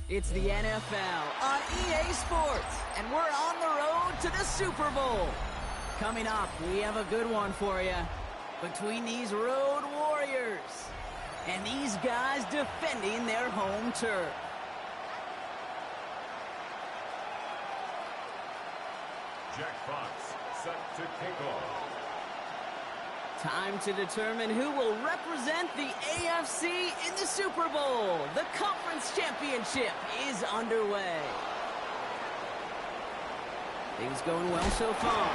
It's the NFL on EA Sports, and we're on the road to the Super Bowl. Coming up, we have a good one for you. Between these road warriors and these guys defending their home turf. Jack Fox set to kick off. Time to determine who will represent the AFC in the Super Bowl. The Conference Championship is underway. Things going well so far.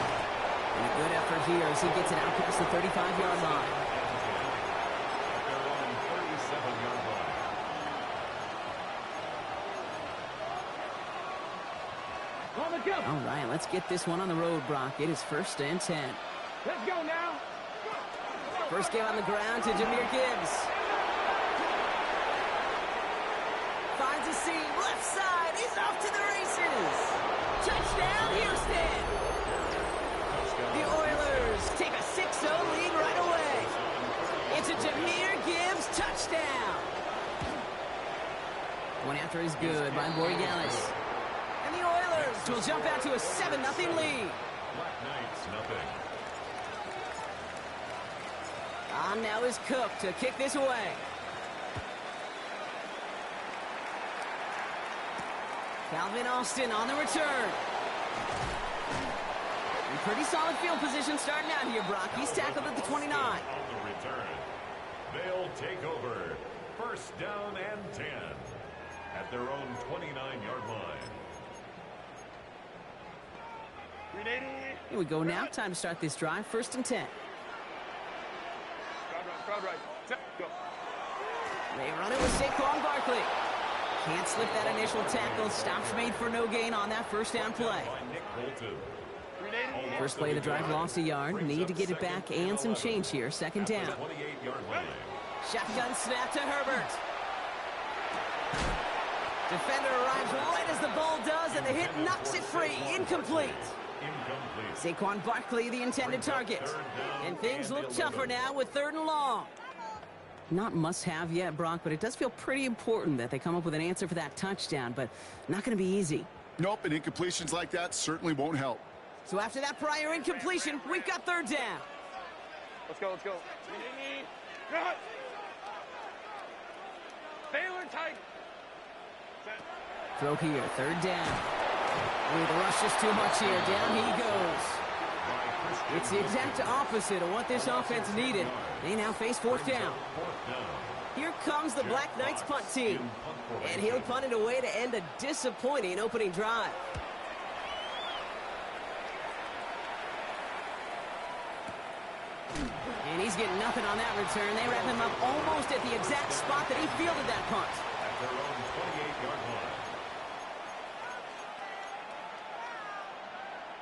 And a good effort here as he gets it out past the 35-yard line. They're on 37-yard line. All right, let's get this one on the road, Brock. It is 1st and 10. Let's go now. First game on the ground to Jahmyr Gibbs. Finds a seam, left side. He's off to the races. Touchdown, Houston. The Oilers take a 6-0 lead right away. It's a Jahmyr Gibbs touchdown. One after is good by Borregales. And the Oilers will jump out to a 7-0 lead. Black Knights, nothing. On now is Cook to kick this away. Calvin Austin on the return. And pretty solid field position starting out here, Brock. He's tackled at the 29. On the return. They'll take over. 1st down and 10 at their own 29-yard line. Here we go now. Time to start this drive. 1st and 10. Crowd right. Go. They run it with Saquon Barkley. Can't slip that initial tackle. Stops made for no gain on that 1st down play. By Nick Bolton. First play of the drive lost a yard. Need to get it back and some change here. 2nd down. 28-yard line. Shotgun snap to Herbert. Defender arrives right as the ball does, and the hit knocks it free. Incomplete. Saquon Barkley, the intended target. And things look tougher now with 3rd and long. Not must-have yet, Brock, but it does feel pretty important that they come up with an answer for that touchdown, but not going to be easy. Nope, and incompletions like that certainly won't help. So after that prior incompletion, we've got 3rd down. Let's go. Baylor tight. Throw here, 3rd down. Ooh, the rush is too much here. Down he goes. It's the exact opposite of what this offense needed. They now face 4th down. Here comes the Black Knights punt team. And he'll punt it away to end a disappointing opening drive. And he's getting nothing on that return. They wrap him up almost at the exact spot that he fielded that punt. At their own 28-yard line.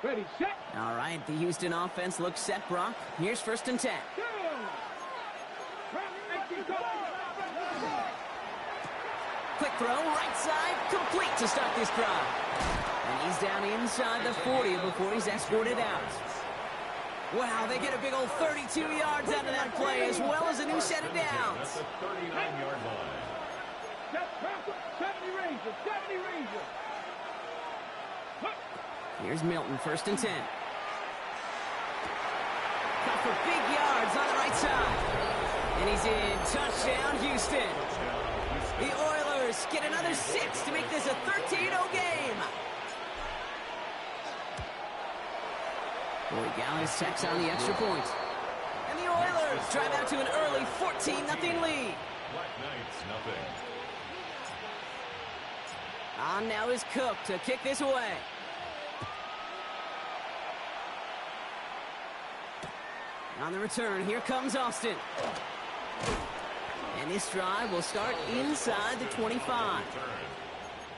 Ready, set. All right, the Houston offense looks set, Brock. Here's 1st and 10. Quick throw, right side, complete to start this drive. And he's down inside the 40 before he's escorted out. Wow, they get a big old 32 yards out of that play, as well as a new set of downs. That's a 39-yard line. 70 Ranger. Here's Milton, 1st and 10. Cut for big yards on the right side. And he's in. Touchdown, Houston. The Oilers get another 6 to make this a 13-0 game. Borregales checks on the extra point. And the Oilers drive out to an early 14-0 lead. Black Knights, nothing. On now is Cook to kick this away. On the return, here comes Austin. And this drive will start inside the 25.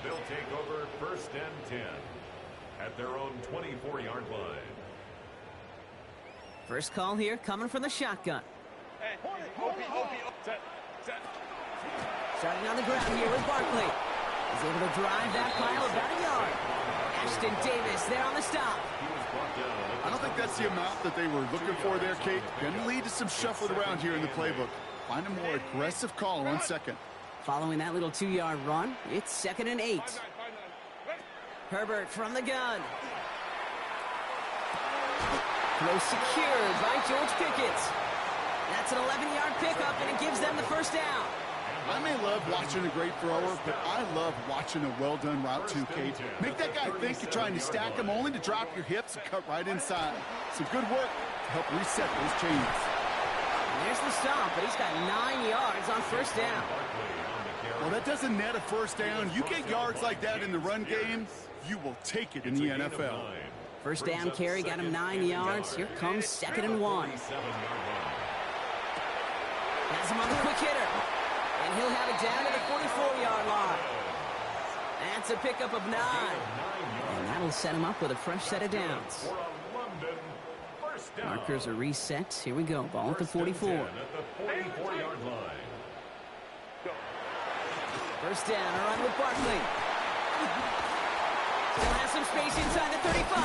They'll take over 1st and 10 at their own 24-yard line. First call here coming from the shotgun. Starting on the ground here with Barkley. He's able to drive that pile about a yard. Ashton Davis there on the stop. I don't think that's the amount that they were looking for there, Kate. Going to lead to some shuffling around here in the playbook. Find a more aggressive call on 2nd. Following that little 2-yard run, it's 2nd and 8. Herbert from the gun. Throw secured by George Pickett. That's an 11-yard pickup, and it gives them the first down. I may love watching a great thrower, but I love watching a well-done route too, Kate. Make that guy think you're trying to stack him only to drop your hips and cut right inside. Some good work to help reset those chains. There's the stop, but he's got 9 yards on first down. Well, that doesn't net a first down. You get yards like that in the run game, you will take it in the NFL. First down carry got him 9 yards. Here comes 2nd and 1. Has him on the quick hitter. And he'll have it down to the 44-yard line. That's a pickup of 9. And that'll set him up with a fresh set of downs. Markers are reset. Here we go. Ball at the 44. First down, a run with Barkley. Still has some space inside the 35.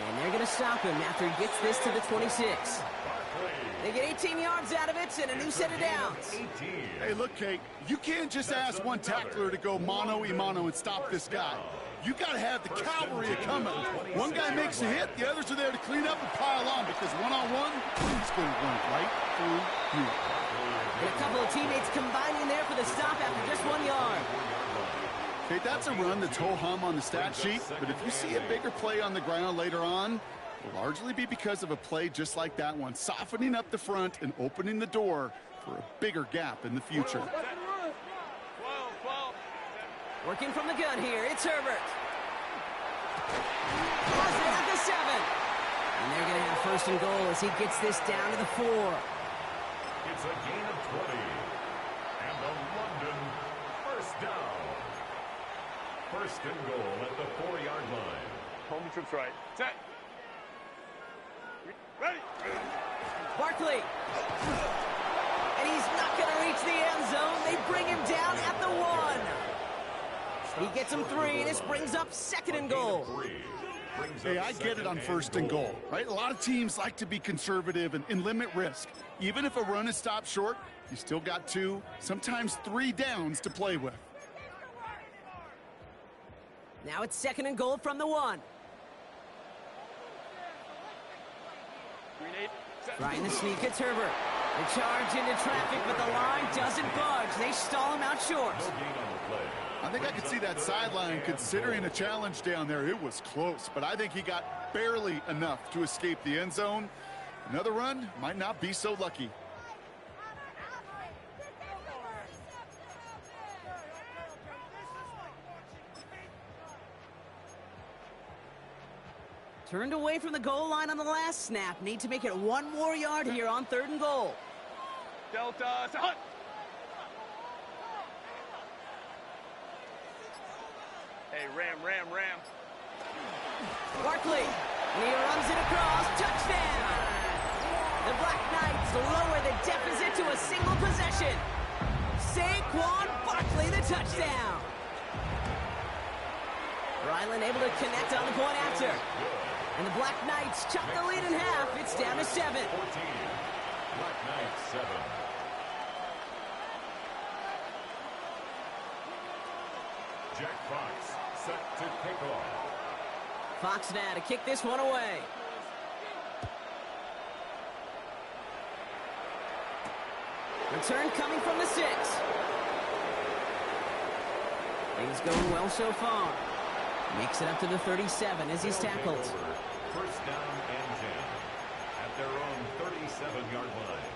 And they're going to stop him after he gets this to the 26. They get 18 yards out of it and a new set of downs. Hey, look, Kate, you can't just ask one tackler to go mano-a-mano and stop this guy. You got to have the cavalry coming. One guy makes a hit, the others are there to clean up and pile on, because one-on-one, he's going to run right through you. And a couple of teammates combining there for the stop after just 1 yard. Kate, that's a run that's ho-hum on the stat sheet, but if you see a bigger play on the ground later on, will largely be because of a play just like that one, softening up the front and opening the door for a bigger gap in the future. Working from the gun here, it's Herbert. Plus it at the 7. And they're going to have first and goal as he gets this down to the 4. It's a gain of 20. And the London first down. First and goal at the 4-yard line. Home trips right. Set. Ready. Barkley. And he's not going to reach the end zone. They bring him down at the 1. He gets him 3, and this brings up 2nd and goal. Hey, I get it on first and goal, right? A lot of teams like to be conservative and limit risk. Even if a run is stopped short, you still got 2, sometimes 3 downs to play with. Now it's 2nd and goal from the 1. Trying to sneak, it's Herbert. The charge into traffic, but the line doesn't budge. They stall him out short. I think I could see that sideline considering a challenge down there. It was close, but I think he got barely enough to escape the end zone. Another run might not be so lucky. Turned away from the goal line on the last snap. Need to make it 1 more yard here on 3rd and goal. Delta, hunt. Hey, Ram. Barkley, and he runs it across. Touchdown! The Black Knights lower the deficit to a single possession. Saquon Barkley, the touchdown. Ryland able to connect on the point after. And the Black Knights chop the lead in half. It's down to 7. 14. Black Knights 7. Jack Fox set to kick off. Fox now to kick this one away. Return coming from the 6. Things going well so far. Makes it up to the 37 as he's tackled. First down and 10 at their own 37-yard line.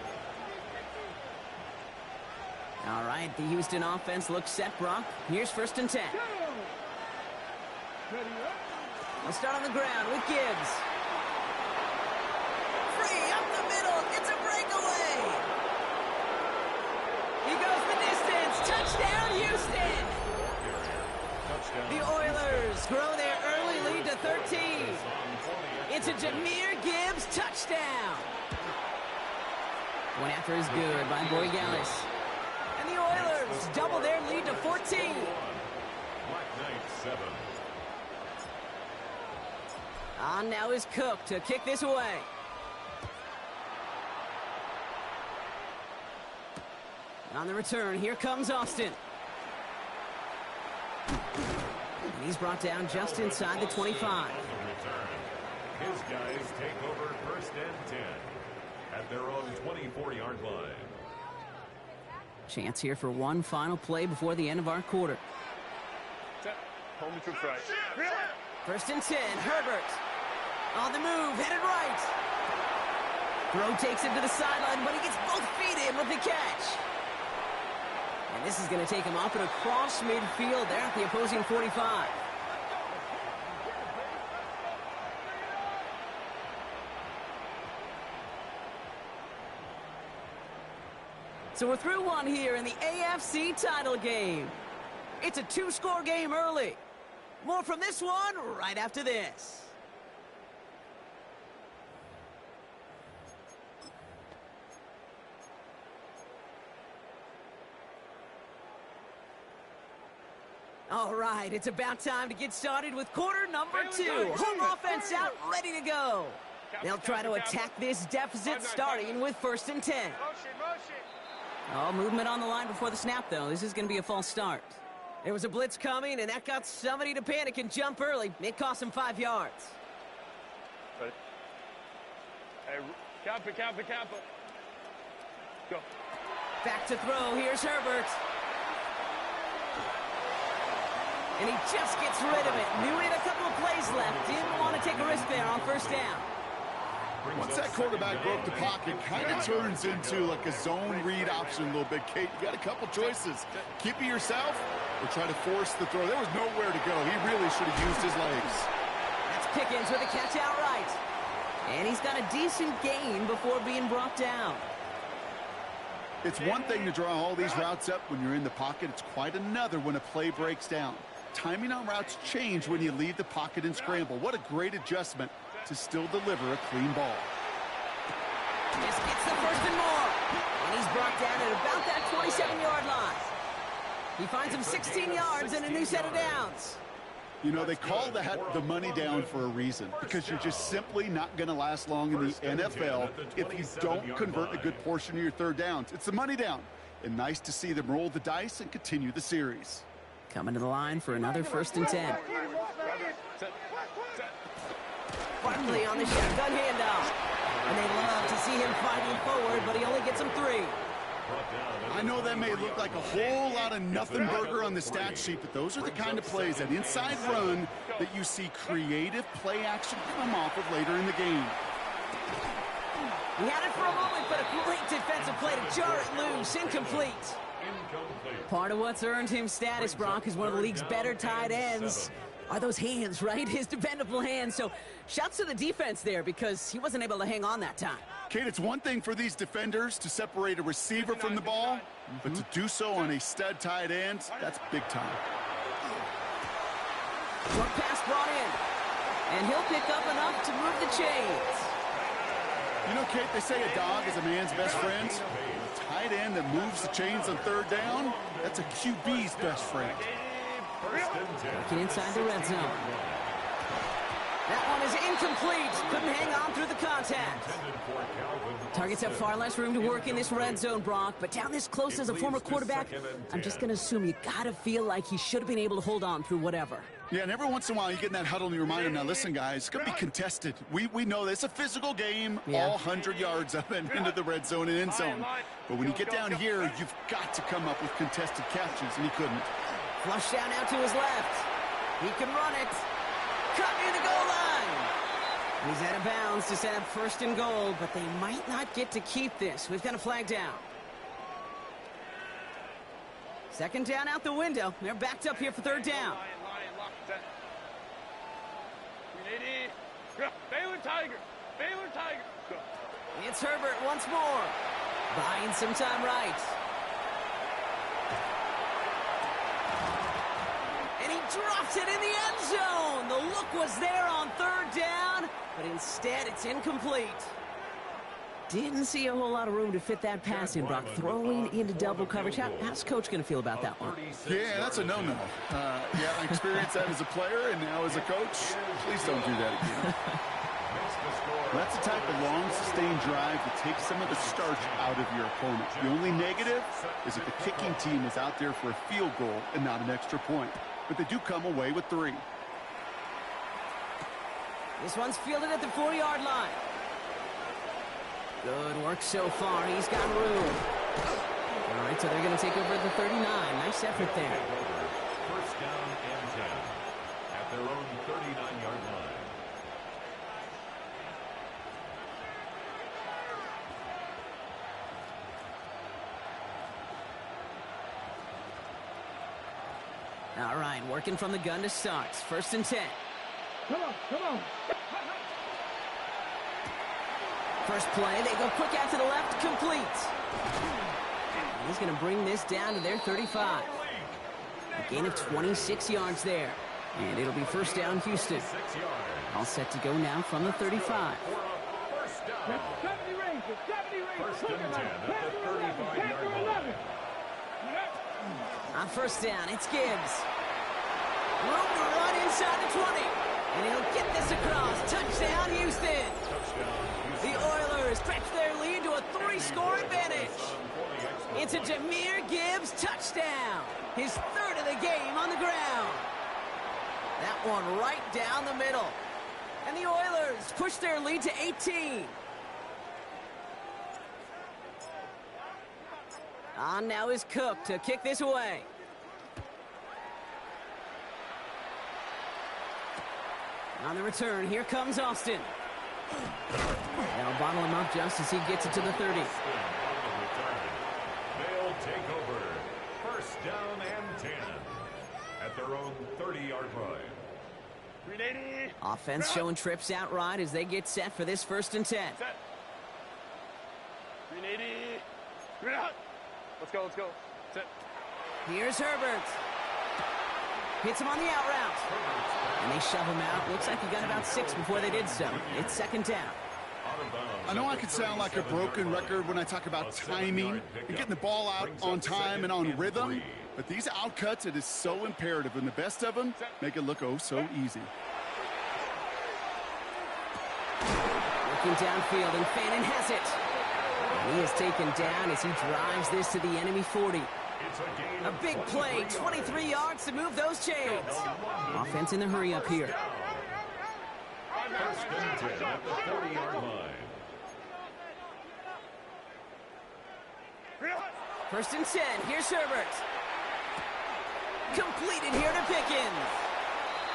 All right, the Houston offense looks set, Brock. Here's 1st and 10. We'll start on the ground with Gibbs. Free up the middle. It's a breakaway. He goes the distance. Touchdown, Houston. The Oilers grow their early lead to 13. It's a Jahmyr Gibbs touchdown. One after is good by Boy Gallis. And the Oilers double their lead to 14. Black Knights 7. On now is Cook to kick this away. On the return, here comes Austin. And he's brought down just inside the 25. His guys take over 1st and 10 at their own 24-yard line. Chance here for one final play before the end of our quarter. Home the troops right. 1st and 10, Herbert. On the move, headed right. Throw takes him to the sideline, but he gets both feet in with the catch. And this is going to take him up and across midfield there at the opposing 45. So we're through one here in the AFC title game. It's a 2-score game early. More from this one right after this. All right, it's about time to get started with quarter number 2. Home offense out, ready to go. They'll try to attack this deficit starting with 1st and 10. Oh, movement on the line before the snap, though. This is going to be a false start. There was a blitz coming, and that got somebody to panic and jump early. It cost him 5 yards. Hey, Kappa. Go. Back to throw. Here's Herbert. And he just gets rid of it. Knew he had a couple of plays left. Didn't want to take a risk there on 1st down. Once that quarterback broke the pocket, kind of turns into like a zone read option a little bit. Kate, you got a couple choices. Keep it yourself or try to force the throw. There was nowhere to go. He really should have used his legs. That's Pickens with a catch outright. And he's got a decent gain before being brought down. It's one thing to draw all these routes up when you're in the pocket. It's quite another when a play breaks down. Timing on routes change when you leave the pocket and scramble. What a great adjustment to still deliver a clean ball. Just gets the 1st and more. And he's brought down at about that 27-yard line. He finds him 16 yards and a new set of downs. You know, they call that the money down for a reason, because you're just simply not going to last long in the NFL if you don't convert a good portion of your 3rd downs. It's the money down. And nice to see them roll the dice and continue the series. Coming to the line for another 1st and 10. Barkley on the shotgun handoff. And they love to see him fighting forward, but he only gets him 3. I know that may look like a whole lot of nothing burger on the stat sheet, but those are the kind of plays, that inside run, that you see creative play action come off of later in the game. He had it for a moment, but a great defensive play to jar it loose. Incomplete. Part of what's earned him status, Brock, is one of the league's better tight ends. Are those hands, right? His dependable hands. So shouts to the defense there, because he wasn't able to hang on that time. Kate, it's one thing for these defenders to separate a receiver from the ball, but to do so on a stud tight end, that's big time. Short pass brought in, and he'll pick up enough to move the chains. You know, Kate, they say a dog is a man's best friend. A tight end that moves the chains on 3rd down, that's a QB's best friend. Get inside the red zone. That one is incomplete. Couldn't hang on through the contact. Targets have far less room to work in this red zone, Brock, but down this close as a former quarterback, I'm just going to assume you got to feel like he should have been able to hold on through whatever. Yeah, and every once in a while you get in that huddle and you remind him, now listen, guys, it's going to be contested. We know this. It's a physical game, all 100 yards up and into the red zone and end zone. But when you get down here, you've got to come up with contested catches, and he couldn't. Flush down out to his left. He can run it. Cut near the goal line. He's out of bounds to set up 1st and goal, but they might not get to keep this. We've got a flag down. 2nd down out the window. They're backed up here for 3rd down. Baylor Tiger. It's Herbert once more. Buying some time right. And he drops it in the end zone. The look was there on 3rd down, but instead it's incomplete. Didn't see a whole lot of room to fit that pass in, Brock. Throwing into double coverage. How's Coach going to feel about that one? Yeah, that's a no-no. Yeah, I experienced that as a player and now as a coach. Please don't do that again. Well, that's the type of long, sustained drive that takes some of the starch out of your opponent. The only negative is if the kicking team is out there for a field goal and not an extra point. But they do come away with 3. This one's fielded at the 4-yard line. Good work so far. He's got room. All right, so they're going to take over at the 39. Nice effort there. First down and 10 at their own 39-yard line. All right, working from the gun to start. First and 10. Come on, come on. First play, they go quick out to the left, complete. He's going to bring this down to their 35. A gain of 26 yards there. And it'll be first down, Houston. All set to go now from the 35. First and 10 at the 35-yard line. On first down, it's Gibbs. Room to run inside the 20. And he'll get this across. Touchdown, Houston. The Oilers stretch their lead to a 3-score advantage. It's a Jahmyr Gibbs touchdown. His 3rd of the game on the ground. That one right down the middle. And the Oilers push their lead to 18. On now is Cook to kick this away. On the return, here comes Austin. They'll bottle him up just as he gets it to the 30. They'll take over. First down and 10 at their own 30-yard line. 380. Offense showing trips out right as they get set for this first and 10. Set. 380. Three out. Let's go, let's go. Set. Here's Herbert. Hits him on the out route. And they shove him out. Looks like he got about 6 before they did so. It's second down. I know I can sound like a broken record when I talk about timing and getting the ball out on time and on rhythm, but these outcuts, it is so imperative, and the best of them make it look oh so easy. Looking downfield, and Fannin has it. And he is taken down as he drives this to the enemy 40. A big play, 23 yards to move those chains. Offense in the hurry up here. First and 10 at the 40-yard line. First and 10, here's Herbert. Completed here to Pickens.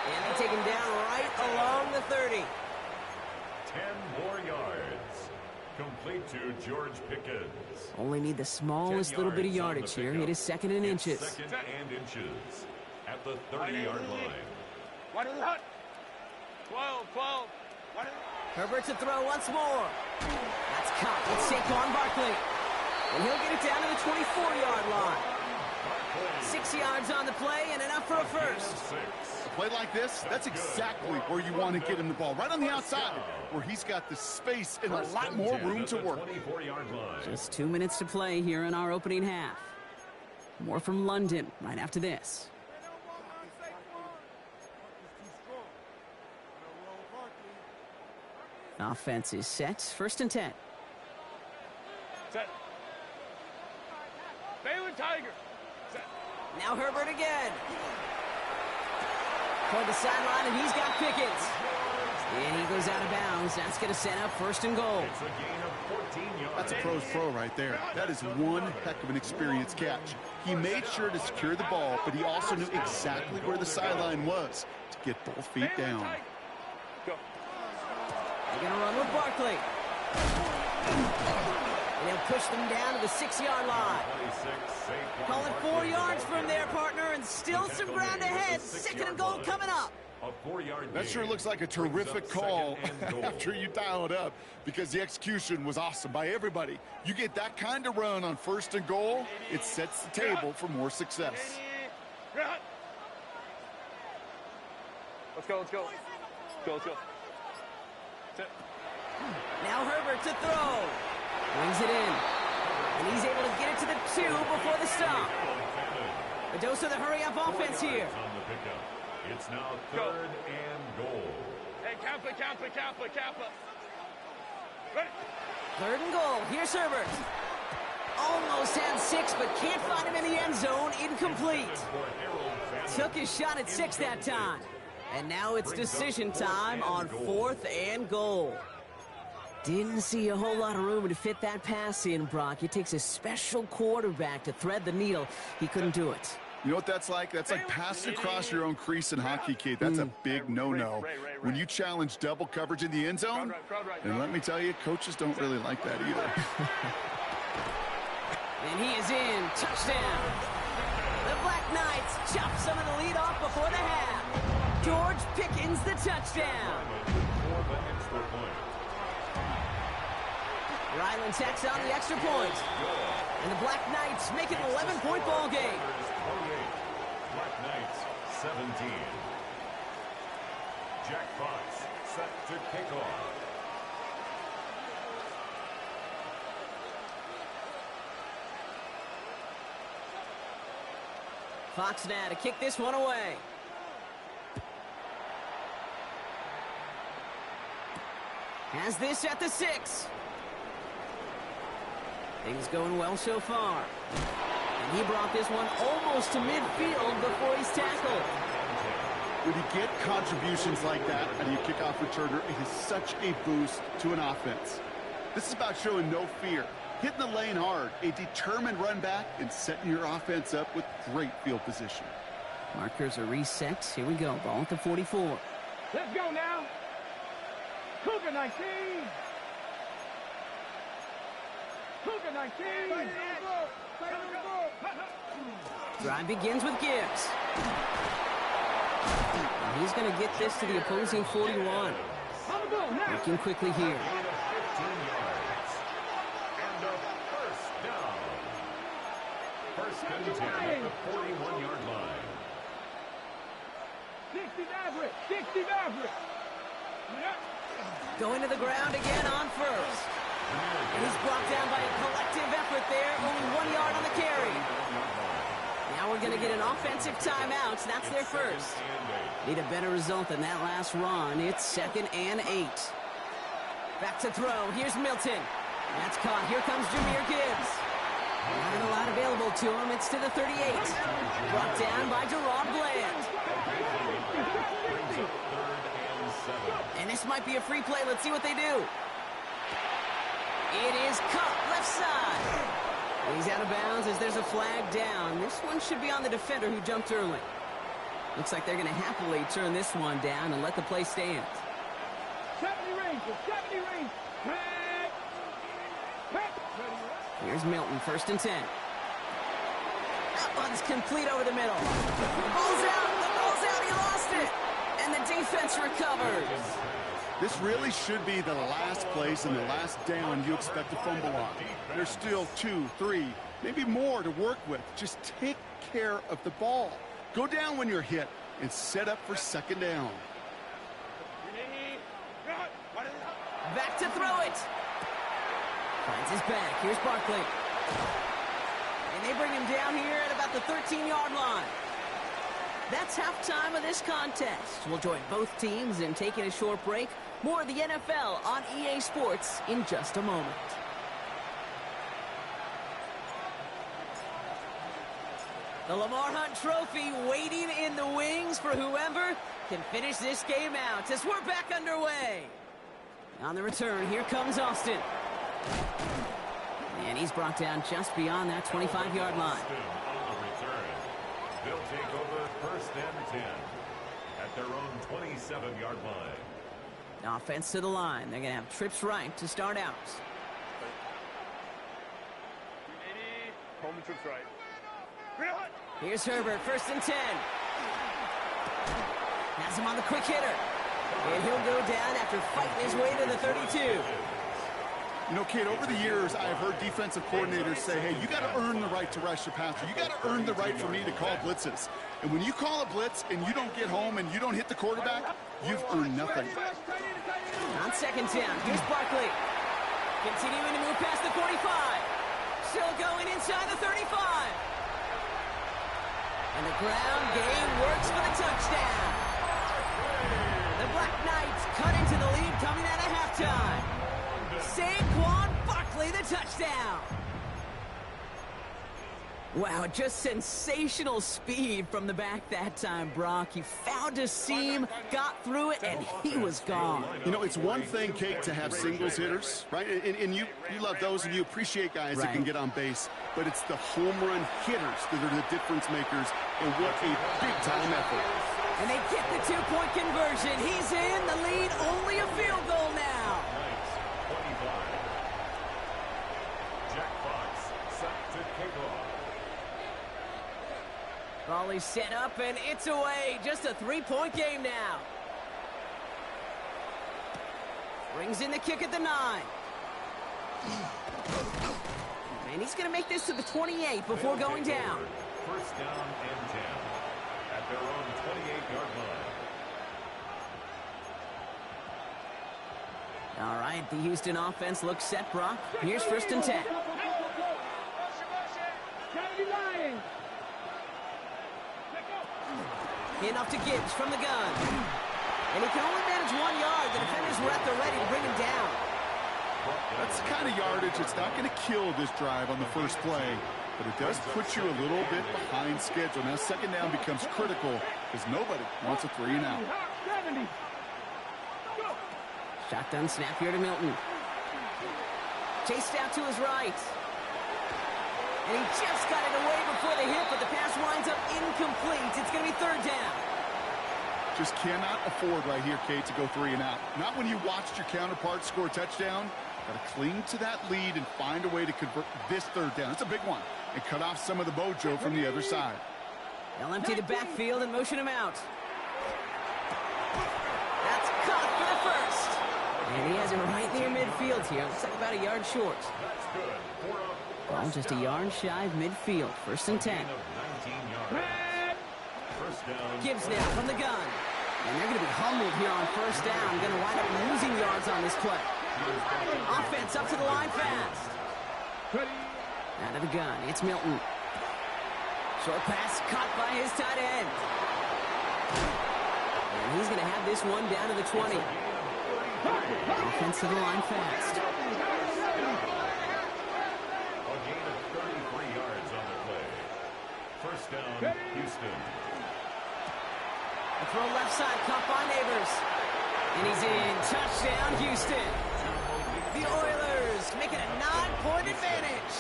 And they take him down right along the 30. 10 more yards. Complete to George Pickens. Only need the smallest little bit of yardage here. It is second and inches. Second and inches at the 30-yard line. One in the hut. 12, 12. Herbert to throw once more. That's caught with Saquon Barkley. And he'll get it down to the 24-yard line. 6 yards on the play and enough for a first. A play like this, that's exactly where you want to get him the ball, right on the outside, where he's got the space and a lot more room to work. Just 2 minutes to play here in our opening half. More from London right after this. Offense is set. First and 10. Set. Baylor Tiger. Set. Now Herbert again. Toward the sideline, and he's got Pickens. And he goes out of bounds. That's going to set up first and goal. It's a gain of 14 yards. That's a pro's pro right there. That is one heck of an experienced catch. He made sure to secure the ball, but he also knew exactly where the sideline was to get both feet down. Go. They're going to run with Barkley. And they'll push them down to the 6-yard line. Call it 4 yards from their partner, and still some ground ahead. Second and goal coming up. That sure looks like a terrific call after you dial it up, because the execution was awesome by everybody. You get that kind of run on first and goal, it sets the table for more success. Let's go, let's go. Go, let's go. Set. Now Herbert to throw. Brings it in. And he's able to get it to the 2 before the stop. A dose of the hurry-up offense here. It's now third and goal. Hey, Kappa, Kappa, Kappa, Kappa. Third and goal. Here's Herbert. Almost had 6, but can't find him in the end zone. Incomplete. Took his shot at 6 that time. And now it's decision time on 4th and goal. Didn't see a whole lot of room to fit that pass in, Brock. It takes a special quarterback to thread the needle. He couldn't do it. You know what that's like? That's like passing across your own crease in hockey, Kate. That's a big no-no. When you challenge double coverage in the end zone, and let me tell you, coaches don't really like that either. And he is in. Touchdown. The Black Knights chop some of the lead off before the half. George Pickens the touchdown. Ryland tacks on the extra point. And the Black Knights make it an 11-point ball game. Black Knights 17. Jack Fox set to kick off. Fox now to kick this one away. Has this at the 6. Things going well so far. And he brought this one almost to midfield before he's tackled. When you get contributions like that out of your kickoff returner, it is such a boost to an offense. This is about showing no fear, hitting the lane hard, a determined run back, and setting your offense up with great field position. Markers are reset. Here we go. Ball at the 44. Let's go now. Cougar 19. Cougar 19. Drive begins with Gibbs. And he's going to get this to the opposing 41. Working quickly here. First and 10 at the 41-yard line. 60 Maverick. 60 Maverick. Going to the ground again on first. And he's brought down by a collective effort there. Only 1 yard on the carry. Now we're going to get an offensive timeout. That's their first. Need a better result than that last run. It's 2nd and 8. Back to throw. Here's Milton. That's caught. Here comes Jahmyr Gibbs. Not a lot available to him. It's to the 38. Brought down by Gerard Bland. And this might be a free play. Let's see what they do. It is cut left side. He's out of bounds as there's a flag down. This one should be on the defender who jumped early. Looks like they're going to happily turn this one down and let the play stand. 70 range. 70 range. Here's Milton, 1st and 10. That one's complete over the middle. The ball's out. The ball's out. He lost it. And the defense recovers. This really should be the last place and the last down you expect to fumble on. There's still 2, 3, maybe more to work with. Just take care of the ball. Go down when you're hit and set up for 2nd down. Back to throw it. Finds his back. Here's Barkley. And they bring him down here at about the 13-yard line. That's halftime of this contest. We'll join both teams in taking a short break. More of the NFL on EA Sports in just a moment. The Lamar Hunt Trophy waiting in the wings for whoever can finish this game out as we're back underway. On the return, here comes Austin. And he's brought down just beyond that 25-yard line. They'll take over 1st and 10 at their own 27-yard line. Offense to the line. They're going to have trips right to start out. Home trips right. Here's Herbert, 1st and 10. Has him on the quick hitter. And he'll go down after fighting his way to the 32. You know, Kate, over the years, I've heard defensive coordinators say, hey, you got to earn the right to rush your passer. You got to earn the right for me to call blitzes. And when you call a blitz and you don't get home and you don't hit the quarterback, you've earned nothing. On 2nd down, here's Barkley. Continuing to move past the 45. Still going inside the 35. And the ground game works for the touchdown. The Black Knights cut into the lead coming out of halftime. Saquon Barkley, the touchdown. Wow, just sensational speed from the back that time, Brock. He found a seam, got through it, and he was gone. You know, it's one thing, Kate, to have singles hitters, right? And you love those, and you appreciate guys that can get on base. But it's the home run hitters that are the difference makers, and what a big-time effort. And they get the two-point conversion. He's in the lead, only a field goal now. Nice, 25. Jack Fox set to kick off. Volley set up, and it's away. Just a three-point game now. Brings in the kick at the 9. And he's going to make this to the 28 before going down. First down and 10 at their own 28-yard line. All right, the Houston offense looks set, Brock. Here's first and 10. In off to Gibbs from the gun. And he can only manage 1 yard. The defenders were at the ready to bring him down. That's the kind of yardage it's not going to kill this drive on the first play, but it does put you a little bit behind schedule. Now second down becomes critical because nobody wants a 3-and-out. Shotgun snap here to Milton. Chased out to his right. And he just got it away before the hit, but the pass winds up incomplete. It's going to be third down. Just cannot afford right here, Kate, to go 3-and-out. Not when you watched your counterpart score a touchdown. Got to cling to that lead and find a way to convert this third down. It's a big one. And cut off some of the mojo from the other side. They'll empty the backfield and motion him out. That's caught for the first. And he has him right near midfield here. Looks like about a yard short. That's good. Ball just a yard shy of midfield. First and 10. Gibbs now from the gun. And they're going to be humbled here on first down. Going to wind up losing yards on this play. Offense up to the line fast. Out of the gun, it's Milton. Short pass caught by his tight end. And he's going to have this one down to the 20. Offense to the line fast. A gain of 33 yards on the play. First down, Houston. A throw left side, caught by Neighbors. And he's in. Touchdown, Houston. The Oilers make it a 9-point advantage.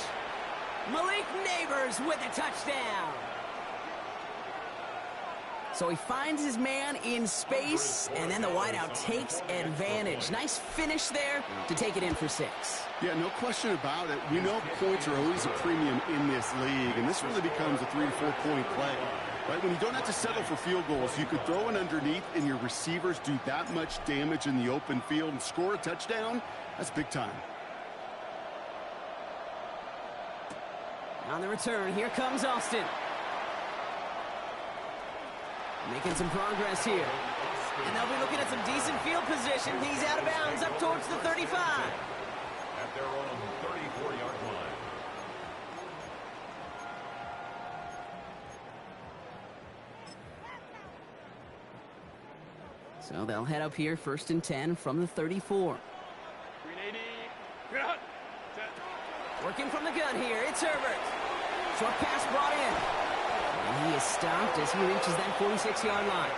Malik Neighbors with a touchdown. So he finds his man in space, and then the wideout takes advantage. Nice finish there to take it in for 6. Yeah, no question about it. We know points are always a premium in this league, and this really becomes a 3- to 4-point play. Right, when you don't have to settle for field goals, you could throw it underneath and your receivers do that much damage in the open field and score a touchdown. That's big time. On the return, here comes Austin. Making some progress here. And they'll be looking at some decent field position. He's out of bounds up towards the 35. At their own 34-yard line. So they'll head up here, first and 10 from the 34. Working from the gun here, it's Herbert. Short pass brought in. And he is stopped as he reaches that 46-yard line.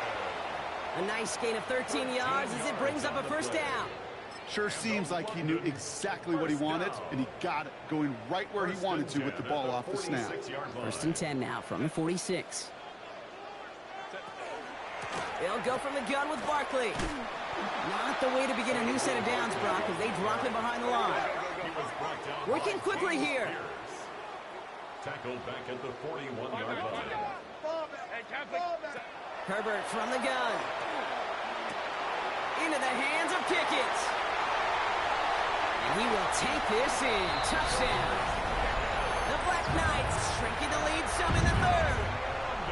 A nice gain of 13 yards as it brings up a first down. Sure seems like he knew exactly what he wanted, and he got it going right where he wanted to with the ball off the snap. First and 10 now from the 46. They'll go from the gun with Barkley. Not the way to begin a new set of downs, Brock, as they drop him behind the line. Working quickly here. Tackled back at the 41-yard line. Herbert from the gun. Into the hands of Pickett. And he will take this in. Touchdown. The Black Knights shrinking the lead some in the third.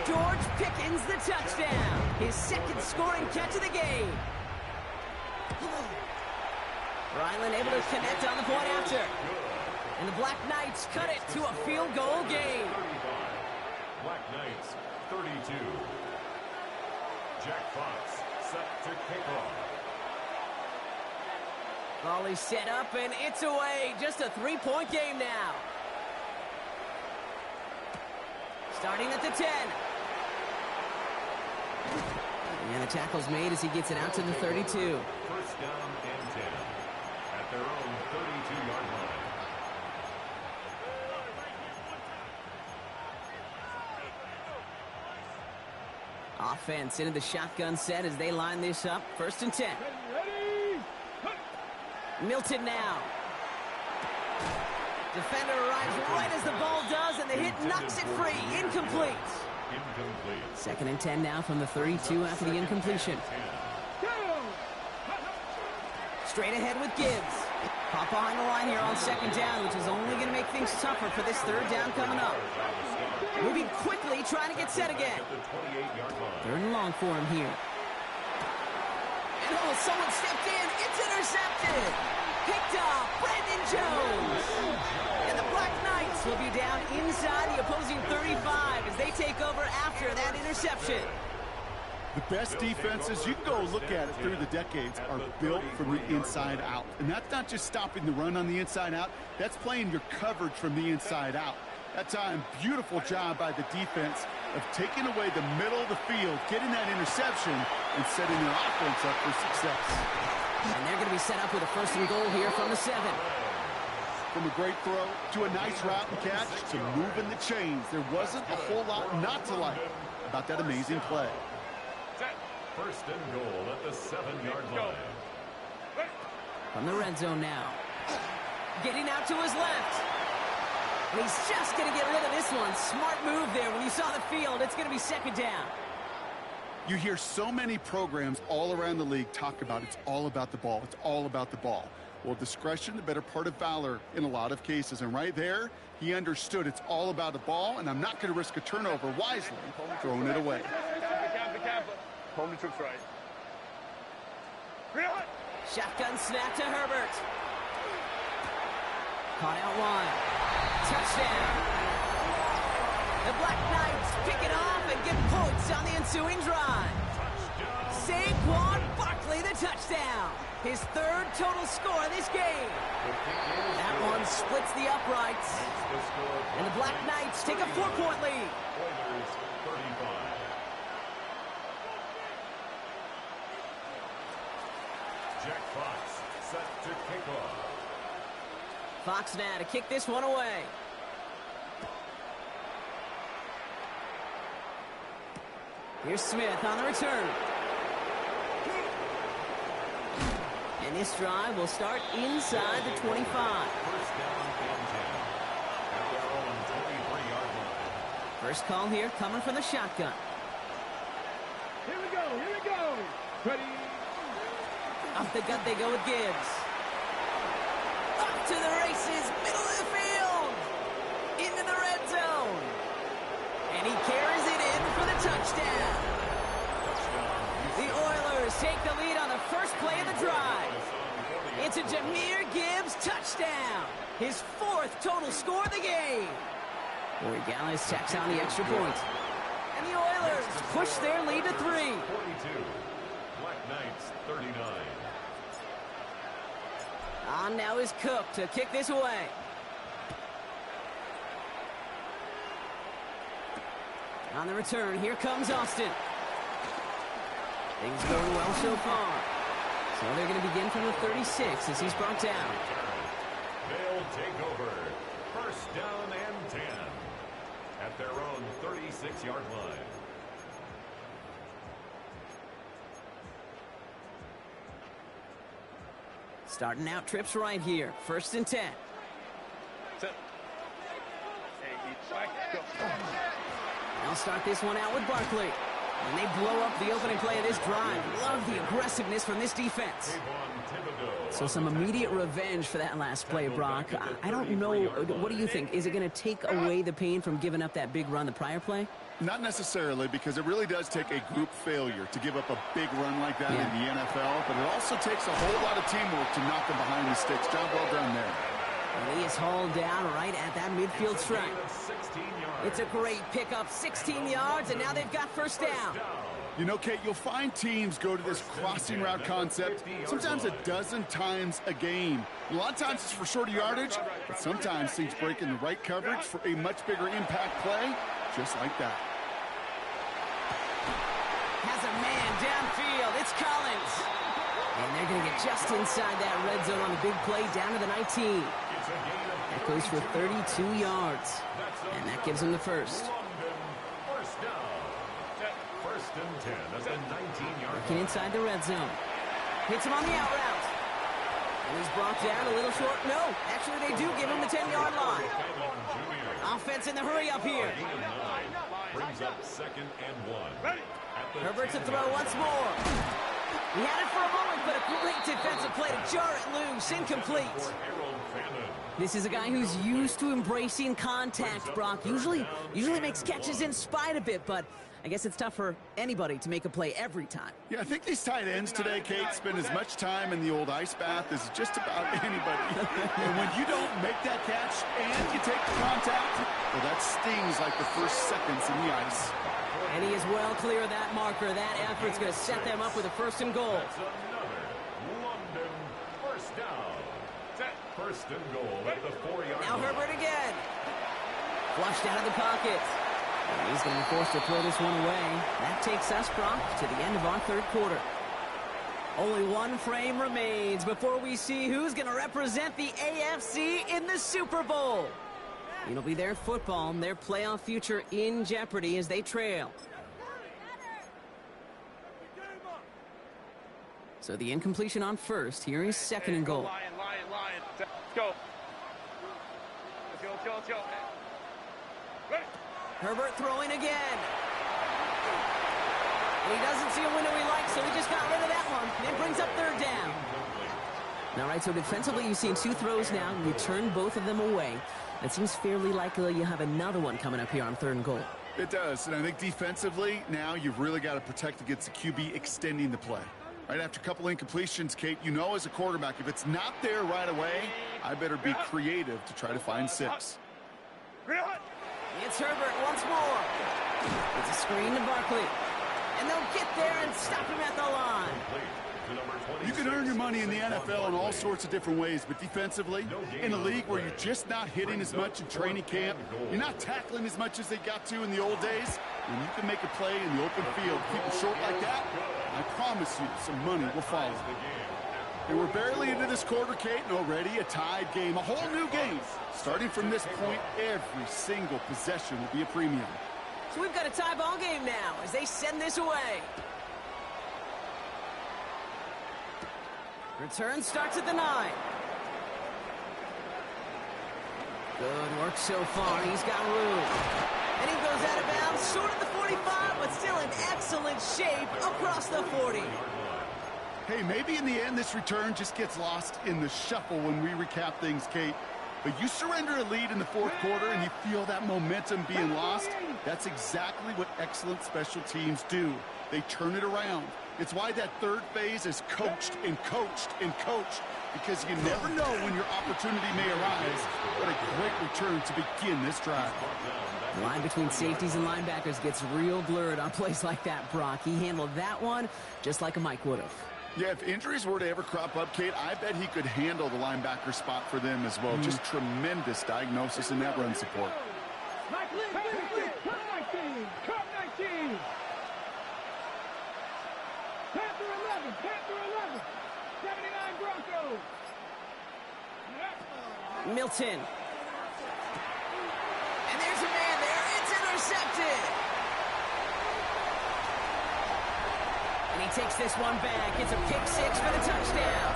George Pickens the touchdown. His second scoring catch of the game. Ryland able to connect on the point after. And the Black Knights cut it to a field goal game. Black Knights 32. Jack Fox set to kick off. Volley set up, and it's away. Just a three-point game now. Starting at the 10. And the tackle's made as he gets it out to the 32. First down and 10 at their own 32-yard line. Offense into the shotgun set as they line this up. First and 10. Milton now. Defender arrives right as the ball does, and the hit knocks it free. Incomplete. Second and 10 now from the 32 after the incompletion. Straight ahead with Gibbs. Pop behind the line here on second down, which is only going to make things tougher for this third down coming up. Moving quickly, trying to get set again. Third and long for him here. And oh, someone stepped in. It's intercepted. Picked off Brandon Jones. And the Black Knights will be down inside the opposing 35 as they take over after that interception. The best defenses, you can go look at it through the decades, are built from the inside out. And that's not just stopping the run on the inside out. That's playing your coverage from the inside out. That time, beautiful job by the defense of taking away the middle of the field, getting that interception, and setting their offense up for success. And they're going to be set up with a first and goal here from the 7. From a great throw to a nice route and catch to moving the chains. There wasn't a whole lot not to like about that amazing play. First and goal at the 7-yard line. From the red zone now. Getting out to his left. And he's just going to get rid of this one. Smart move there. When you saw the field, it's going to be second down. You hear so many programs all around the league talk about it's all about the ball. It's all about the ball. Well, discretion, the better part of valor in a lot of cases. And right there, he understood it's all about the ball, and I'm not going to risk a turnover wisely, throwing it away. Home the troops right. Shotgun snap to Herbert. Caught out wide. Touchdown. The Black Knights pick it off and get points on the ensuing drive. Saquon Barkley, the touchdown. His third total score in this game. That one splits the uprights. And the Black Knights take a 4-point lead. Jack Fox set to kick off. Fox now to kick this one away. Here's Smith on the return. And this drive will start inside the 25. First down and 10 at their own 23-yard line. First call here coming from the shotgun. Here we go. Ready. Off the gut they go with Gibbs. Up to the races, middle of the field. Into the red zone. And he carries it in for the touchdown. The Oilers take the lead on the first play of the drive. It's a Jahmyr Gibbs touchdown. His fourth total score of the game. Corey Gallis tacks on the extra point. And the Oilers push their lead to 3. 42. Black Knights 39. On now is Cook to kick this away. On the return, here comes Austin. Things going well so far. So they're going to begin from the 36 as he's brought down. They'll take over. First down and 10 at their own 36-yard line. Starting out trips right here. First and 10. They'll start this one out with Barkley. And they blow up the opening play of this drive. Love the aggressiveness from this defense. So some immediate revenge for that last play, Brock. I don't know. What do you think? Is it going to take away the pain from giving up that big run the prior play? Not necessarily, because it really does take a group failure to give up a big run like that in the NFL, but it also takes a whole lot of teamwork to knock them behind the sticks. Job well done there. And he is hauled down right at that midfield stripe. It's a great pickup, 16 yards, and now they've got first down. You know, Kate, you'll find teams go to this crossing route concept sometimes a dozen times a game. A lot of times it's for shorter yardage, but sometimes things break in the right coverage for a much bigger impact play, just like that. Has a man downfield. It's Collins. And they're going to get just inside that red zone on the big play down to the 19. That goes for 32 yards. And that gives them the first. First and 10 at the 19-yard Working inside the red zone. Hits him on the out route. And he's brought down a little short. No, actually they do give him the 10-yard line. Offense in the hurry up here. brings up 2nd and 1. Herbert to throw once more. He had it for a moment, but a great defensive play to jar it loose. Incomplete. This is a guy who's used to embracing contact, Brock. Usually makes catches in spite of it, but I guess it's tough for anybody to make a play every time. Yeah, I think these tight ends today, Kate, spend as much time in the old ice bath as just about anybody. And when you don't make that catch and you take the contact, well, that stings like the first seconds in the ice. And he is well clear of that marker. That effort's going to set them up with a 1st and goal. That's another London first down. First and goal at the 4-yard line. Now Herbert again. Flushed out of the pocket. And he's going to be forced to throw this one away. That takes us, Brock, to the end of our 3rd quarter. Only one frame remains before we see who's going to represent the AFC in the Super Bowl. It'll be their football and their playoff future in jeopardy as they trail. So the incompletion on first. Here is 2nd and goal. Lion. Let's go. Let's go. Ready? Herbert throwing again. And he doesn't see a window he likes, so he just got rid of that one. It brings up 3rd down. All right, so defensively you've seen 2 throws now. You turn both of them away. It seems fairly likely you have another one coming up here on 3rd and goal. It does, and I think defensively, now you've really got to protect against the QB extending the play. Right after a couple incompletions, Kate, you know as a quarterback, if it's not there right away, I better be creative to try to find 6. It's Herbert once more. It's a screen to Barkley. And they'll get there and stop him at the line. You can earn your money in the NFL in all sorts of different ways, but defensively, in a league where you're just not hitting as much in training camp, you're not tackling as much as they got to in the old days, when you can make a play in the open field, keep it short like that, I promise you some money will follow. And we're barely into this quarter, Kate, and already a tied game, a whole new game. Starting from this point, every single possession will be a premium. So we've got a tie ball game now as they send this away. Return starts at the 9. Good work so far. He's got room. And he goes out of bounds, short of the 45, but still in excellent shape across the 40. Hey, maybe in the end this return just gets lost in the shuffle when we recap things, Kate. But you surrender a lead in the 4th quarter and you feel that momentum being lost. That's exactly what excellent special teams do. They turn it around. It's why that 3rd phase is coached and coached and coached, because you never know when your opportunity may arise. What a great return to begin this drive. The line between safeties and linebackers gets real blurred on plays like that, Brock. He handled that one just like a Mike would have. Yeah, if injuries were to ever crop up, Kate, I bet he could handle the linebacker spot for them as well. Just tremendous diagnosis in that run support. Cut 19! Cut 19! Panther 11! Panther 11! 79 Broncos! Milton. And there's a man there. It's intercepted. And he takes this one back. It's a pick 6 for the touchdown.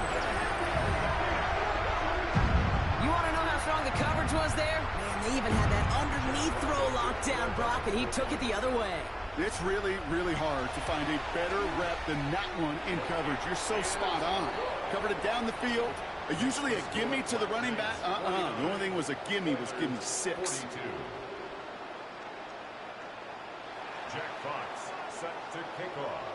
You want to know how strong the coverage was there? Man, they even had that underneath throw locked down, Brock, and he took it the other way. It's really, really hard to find a better rep than that one in coverage. You're so spot on. Covered it down the field. Usually a gimme to the running back. The only thing was a gimme 6. Jack Fox set to kick off.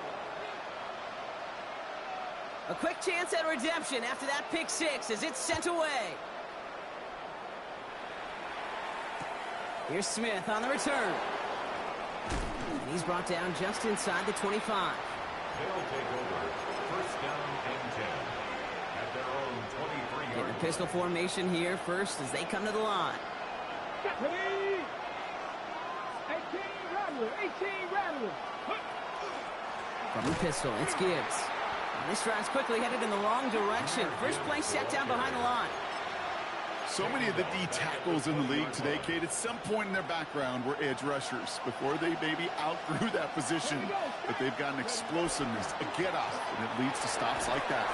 A quick chance at redemption after that pick 6 as it's sent away. Here's Smith on the return. And he's brought down just inside the 25. They'll take over. First down and 10. At their own 23-yard line. Pistol formation here first as they come to the line. 18 Rattlers. From the pistol, it's Gibbs. And this drive's quickly headed in the wrong direction. First play set down behind the line. So many of the D tackles in the league today, Kate, at some point in their background were edge rushers before they maybe outgrew that position. But they've got an explosiveness, a get-off, and it leads to stops like that.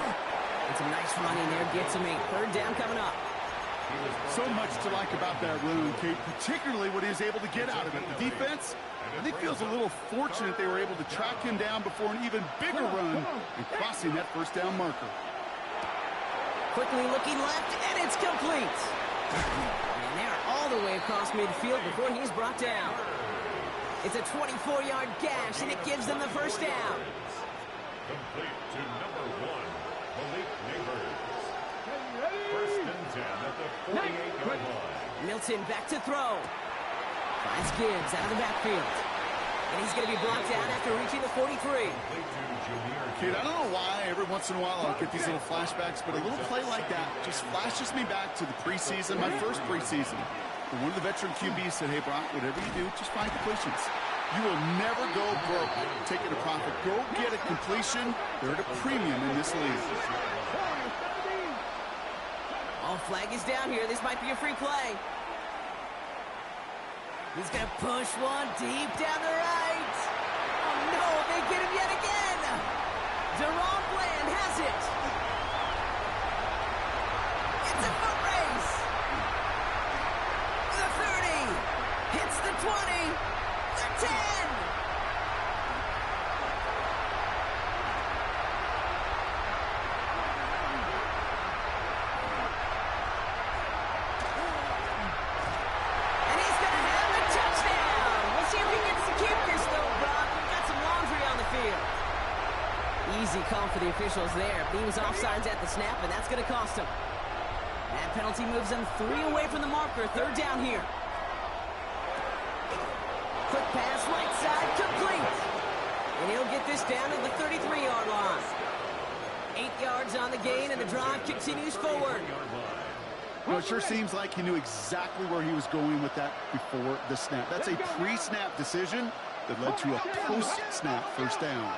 It's a nice run in there, gets him a third down coming up. So much to like about that run, Kate, particularly what he was able to get out of it. The defense, I think, feels a little fortunate they were able to track him down before an even bigger run and crossing that first down marker. Quickly looking left, and it's complete. And they're all the way across midfield before he's brought down. It's a 24-yard gash, and it gives them the first down. Complete to number 1, Malik Neighbors. First and 10 at the 48-yard line. Milton back to throw. Finds Gibbs out of the backfield. And he's going to be brought down after reaching the 43. Kid, I don't know why every once in a while I'll get these little flashbacks, but a little play like that just flashes me back to the preseason, my first preseason. And one of the veteran QBs said, hey, Brock, whatever you do, just find completions. You will never go broke taking a profit. Go get a completion. They're at a premium in this league. All flag is down here. This might be a free play. He's going to push one deep down the right. Oh, no, they get him yet again. Deron Bland has it. It's a foot race. The 30. Hits the 20. The 10. Easy call for the officials there. He was offsides at the snap, and that's going to cost him. That penalty moves them 3 away from the marker. Third down here. Quick pass, right side, complete. And he'll get this down to the 33-yard line. 8 yards on the gain, and the drive continues forward. Well, it sure seems like he knew exactly where he was going with that before the snap. That's a pre-snap decision that led to a post-snap first down.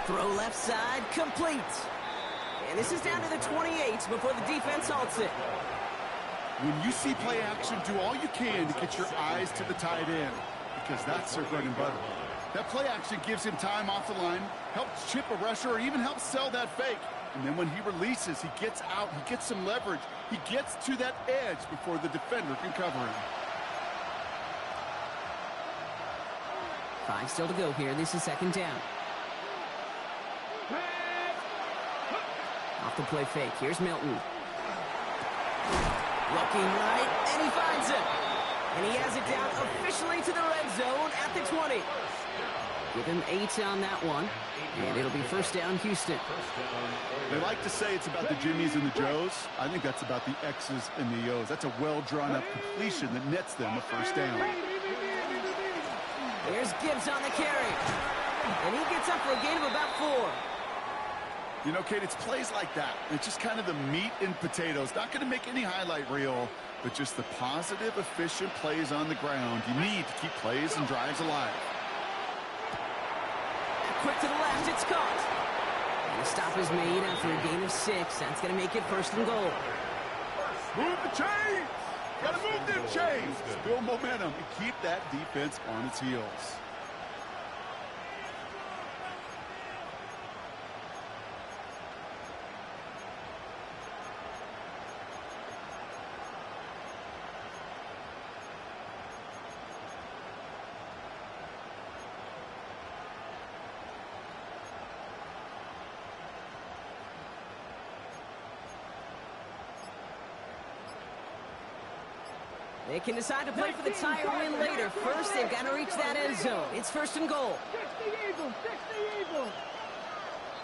Throw left side, complete. And this is down to the 28 before the defense halts it. When you see play action, do all you can to get your eyes to the tight end, because that's their bread and butter. That play action gives him time off the line, helps chip a rusher, or even helps sell that fake. And then when he releases, he gets out, he gets some leverage. He gets to that edge before the defender can cover him. 5 still to go here. This is second down. Off the play fake. Here's Milton. Looking right, and he finds it. And he has it down officially to the red zone at the 20. Give him 8 on that one. And it'll be first down, Houston. They like to say it's about the Jimmies and the Joes. I think that's about the X's and the O's. That's a well-drawn-up completion that nets them a first down. There's Gibbs on the carry. And he gets up for a gain of about 4. You know, Kate, it's plays like that. It's just kind of the meat and potatoes. Not going to make any highlight reel, but just the positive, efficient plays on the ground. You need to keep plays and drives alive. Quick to the left, it's caught. And the stop is made after a gain of 6. That's going to make it first and goal. Move the chains! Got to move them chains! Build momentum and keep that defense on its heels. They can decide to play for the tie or win later. First, they've got to reach that end zone. It's first and goal. 60 Eagles.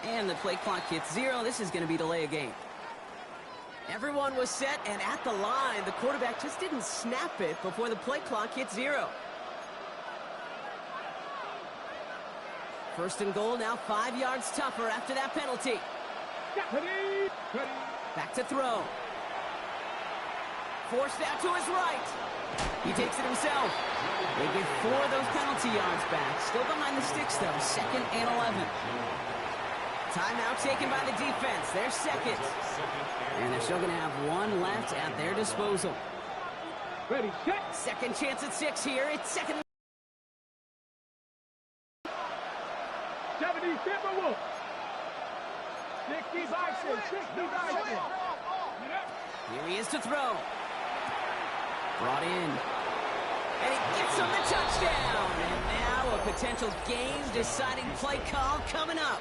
And the play clock hits 0. This is going to be delay a game. Everyone was set and at the line. The quarterback just didn't snap it before the play clock hit 0. First and goal, now 5 yards tougher after that penalty. Back to throw. Forced out to his right. He takes it himself. They get 4 of those penalty yards back. Still behind the sticks, though. 2nd and 11. Timeout taken by the defense. They're second. And they're still going to have 1 left at their disposal. Ready, set. Second chance at 6 here. It's second. 70, Timberwolf. 60 Bison, 60 Bison. Here he is to throw. Brought in. And he gets him the touchdown. And now a potential game-deciding play call coming up.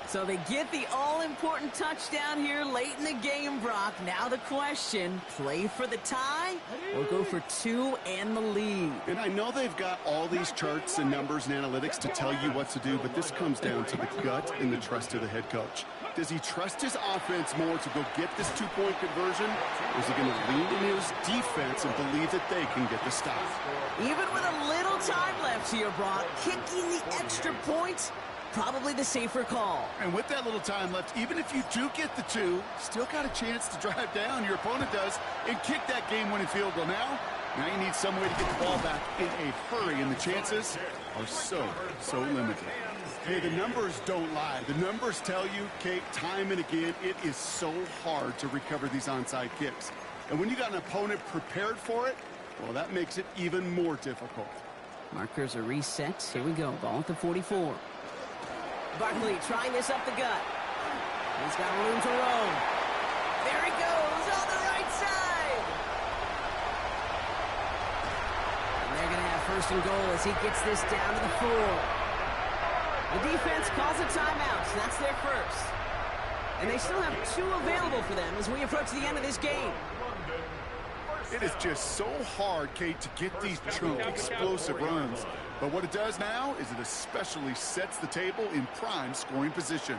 So they get the all-important touchdown here late in the game, Brock. Now the question, play for the tie or go for 2 and the lead? And I know they've got all these charts and numbers and analytics to tell you what to do, but this comes down to the gut and the trust of the head coach. Does he trust his offense more to go get this 2-point conversion, or is he going to lean in his defense and believe that they can get the stop? Even with a little time left here, Brock, kicking the extra points, probably the safer call. And with that little time left, even if you do get the 2, still got a chance to drive down, your opponent does, and kick that game-winning field goal. Now you need some way to get the ball back in a hurry, and the chances are so limited. Hey, the numbers don't lie. The numbers tell you, Kate, time and again, it is so hard to recover these onside kicks. And when you got an opponent prepared for it, well, that makes it even more difficult. Markers are reset. Here we go. Ball at the 44. Barkley trying this up the gut. He's got room to roam. There he goes on the right side. And they're going to have first and goal as he gets this down to the 4. The defense calls a timeout. So that's their first. And they still have 2 available for them as we approach the end of this game. It is just so hard, Kate, to get these true explosive runs. But what it does now is it especially sets the table in prime scoring position.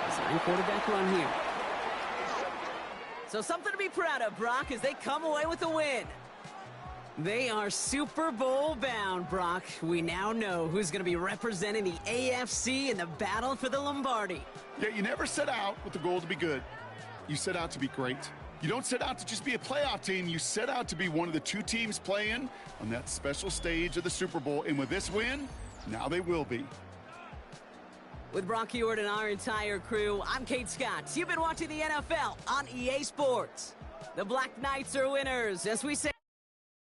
Design quarterback run here. So something to be proud of, Brock, as they come away with a win. They are Super Bowl bound, Brock. We now know who's going to be representing the AFC in the battle for the Lombardi. Yeah, you never set out with the goal to be good. You set out to be great. You don't set out to just be a playoff team. You set out to be one of the 2 teams playing on that special stage of the Super Bowl. And with this win, now they will be. With Brock Ewart and our entire crew, I'm Kate Scott. You've been watching the NFL on EA Sports. The Black Knights are winners, as we say.